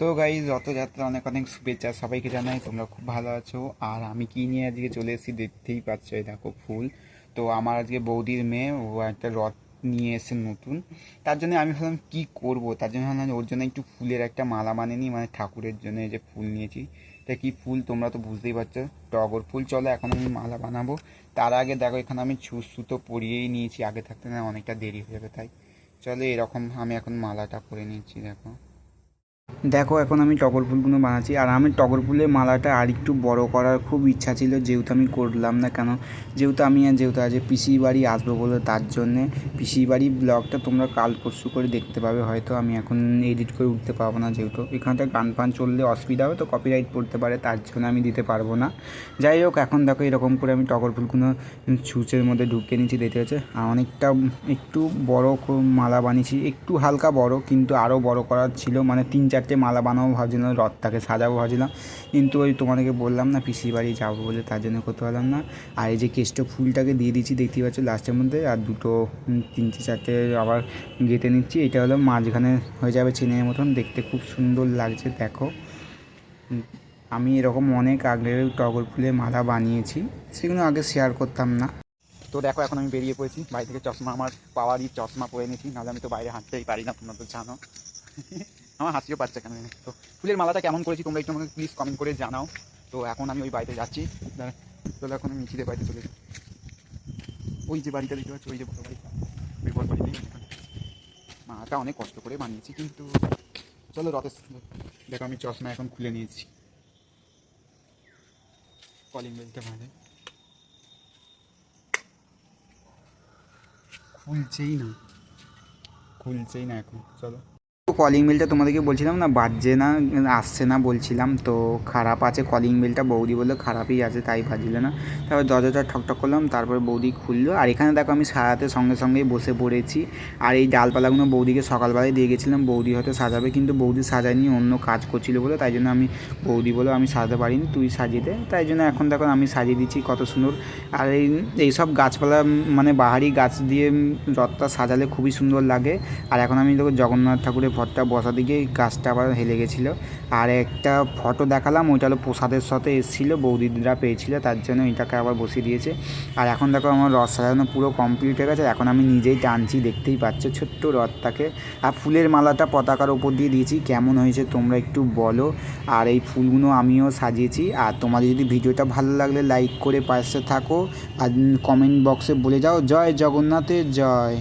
তো গাইজ রথযাত্রা অনেক অনেক শুভেচ্ছা সবাইকে জানাই, তোমরা খুব ভালো আছো। আর আমি কি নিয়ে আজকে চলে এসেছি দেখতেই পাচ্ছ, এই দেখো ফুল। তো আমার আজকে বৌদির মেয়ে, ও একটা রথ নিয়ে এসে নতুন। তার জন্য আমি ভাবলাম কি করব, তার জন্য ভাবলাম ওর জন্য একটু ফুলের একটা মালা বানিয়ে নিই, মানে ঠাকুরের জন্য এই যে ফুল নিয়েছি। তা কি ফুল তোমরা তো বুঝতেই পারছো, টগর ফুল। চলো এখন আমি মালা বানাবো। তার আগে দেখো এখানে আমি সুতো পরিয়েই নিয়েছি, আগে থাকতে না অনেকটা দেরি হয়ে যাবে, তাই চলো এরকম আমি এখন মালাটা করে নিচ্ছি। দেখো দেখো এখন আমি টগর ফুলগুলো বানাচ্ছি। আর আমি টগর ফুলের মালাটা আর একটু বড় করার খুব ইচ্ছা ছিল, যেহেতু আমি করলাম না কেন, যেহেতু আজ পিসির বাড়ি আসবো বলে, তার জন্যে পিসির বাড়ি ব্লগটা তোমরা কাল পরশু করে দেখতে পাবে হয়তো। আমি এখন এডিট করে উঠতে পারবো না, যেহেতু এখানটা গান ফান চললে অসুবিধা হবে, তো কপিরাইট পড়তে পারে, তার জন্য আমি দিতে পারবো না। যাই হোক, এখন দেখো এরকম করে আমি টগর ফুলগুলো ছুঁচের মধ্যে ঢুকিয়ে নিচ্ছি, দেখতে হচ্ছে। আর অনেকটা একটু বড় মালা বানিয়েছি, একটু হালকা বড়, কিন্তু আরও বড় করার ছিল, মানে 3-4টে মালা বানাবো ভাবছিলাম, রথটাকে সাজাবো ভাবছিলাম, কিন্তু ওই তোমাদেরকে বললাম না পিসির বাড়ি যাবো বলে, তার জন্য করতে পারলাম না। আর এই যে কেষ্ট ফুলটাকে দিয়ে দিচ্ছি, দেখতেই পাচ্ছ লাস্টের মধ্যে, আর দুটো 3-4টে আবার গেঁথে নিচ্ছি। এটা হলো মাঝখানে হয়ে যাবে চেনের মতন, দেখতে খুব সুন্দর লাগছে। দেখো আমি এরকম অনেক আগে টগর ফুলের মালা বানিয়েছি, সেগুলো আগে শেয়ার করতাম না। তো দেখো এখন আমি বেরিয়ে পড়েছি বাড়ি থেকে, চশমা আমার পাওয়ারই চশমা পরে নিয়েছি, নাহলে আমি তো বাইরে হাঁটতেই পারি না, তোমরা তো জানো। আমার হাসিও পাচ্ছে কেন। তো ফুলের মালাটা কেমন করেছি তোমরা একটু আমাকে প্লিজ কমেন্ট করে জানাও। তো এখন আমি ওই বাড়িতে যাচ্ছি, চলো এখন আমি মিছিলের বাড়িতে চলে যাই। ওই যে বাড়িটা দেখতে পাচ্ছি, ওই যে বড় বাড়িটা, ওই বড় বাড়িতেই মালাটা অনেক কষ্ট করে বানিয়েছি, কিন্তু চলো রথের। দেখো আমি চশমা এখন খুলে নিয়েছি, কলিং বেলটা ভালো খুলছেই না এখন। চলো কলিং বেলটা তোমাদেরকে বলছিলাম না বাজছে না, আসছে না বলছিলাম, তো খারাপ আছে কলিং বেলটা। বৌদি বললো খারাপই আছে, তাই বাজলো না। তারপর দরজাটা ঠকঠক করলাম, তারপর বৌদি খুললো। আর এখানে দেখো আমি সাজাতে সঙ্গে সঙ্গেই বসে পড়েছি। আর এই ডালপালাগুলো বৌদিকে সকালবেলায় দিয়ে গেছিলাম, বৌদি হয়তো সাজাবে, কিন্তু বৌদি সাজায়নি, অন্য কাজ করছিল বলে, তাই জন্য আমি বৌদি বলে আমি সাজাতে পারিনি, তুই সাজিয়ে দে, তাই জন্য এখন দেখো আমি সাজিয়ে দিচ্ছি কত সুন্দর। আর এইসব গাছপালা, মানে বাহারি গাছ দিয়ে রথটা সাজালে খুবই সুন্দর লাগে। আর এখন আমি দেখো জগন্নাথ ঠাকুরের ফটোটা বসাতে গিয়ে গাছটা আবার হেলে গেছিলো। আর একটা ফটো দেখালাম, ওইটা হলো প্রসাদের সাথে এসেছিলো, বৌদিদিরা পেয়েছিলো, তার জন্য ওইটাকে আবার বসিয়ে দিয়েছে। আর এখন দেখো আমার রথ সাজানো পুরো কমপ্লিট হয়ে গেছে, এখন আমি নিজেই টানছি, দেখতেই পাচ্ছ ছোট্ট রথটাকে। আর ফুলের মালাটা পতাকার ওপর দিয়ে দিয়েছি, কেমন হয়েছে তোমরা একটু বলো। আর এই ফুলগুলো আমিও সাজিয়েছি। আর তোমাদের যদি ভিডিওটা ভালো লাগলে লাইক করে পাশে থাকো, আর কমেন্ট বক্সে বলে যাও জয় জগন্নাথের জয়।